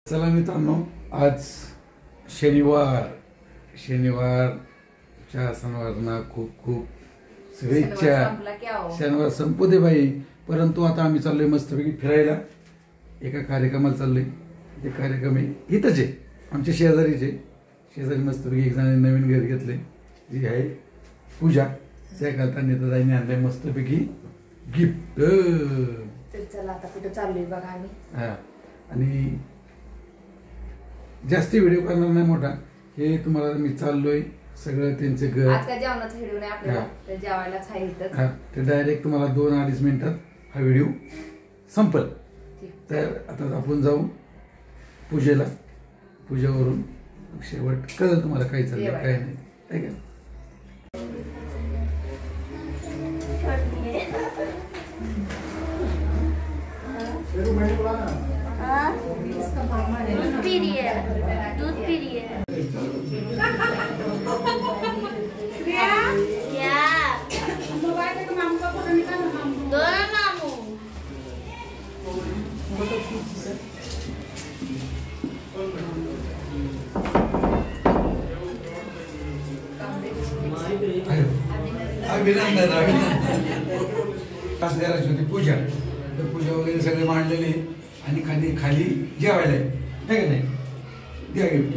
चला मित्रांनो, आज शनिवारच्या सणावारांना खूप खूप शुभेच्छा। शनिवार संपू दे बाई, परंतु आता आम्ही चाललोय मस्तपैकी फिरायला। एका कार्यक्रमाला चाललोय। ते कार्यक्रम इथंच आहे, आमच्या शेजारीचे। शेजारी मस्तपैकी एक जण नवीन घर घेतले, जी आहे पूजा। त्या करता नेतादाईने आणले मस्तपैकी गिफ्ट। चला आता कुठे चाललोय बघा आम्ही। हा, आणि जास्ती व्हिडिओ करणार नाही मोठा, हे तुम्हाला मी चाललोय सगळं त्यांचे घर। आज काय जेवणाचा व्हिडिओ नाही आपल्याला, तर जेवायलाच आहे इथंच। हा, ते डायरेक्ट तुम्हाला 2-2.5 मिनिटात हा व्हिडिओ संपल। तर आता आपण जाऊ पूजेला। पूजेवरून शेवट कळलं तुम्हाला काय चाललंय काय नाही, आहे का? दूध पिरिये अभिनंदन खास करायची होती पूजा। तर पूजा वगैरे सगळे मांडलेले आणि खाली खाली जेवायला आहे का नाही? द्या गिफ्ट।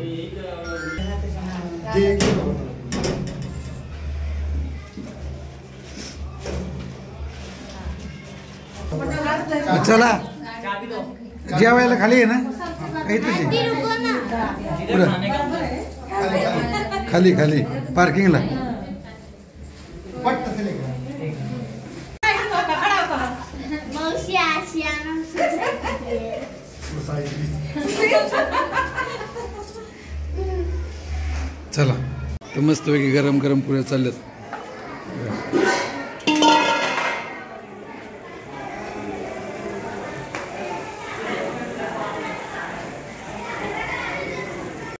चला जेवायला खाली आहे ना? खाली खाली पार्किंगला। चला, तर मस्तपैकी गरम गरम पुऱ्या चालल्यात।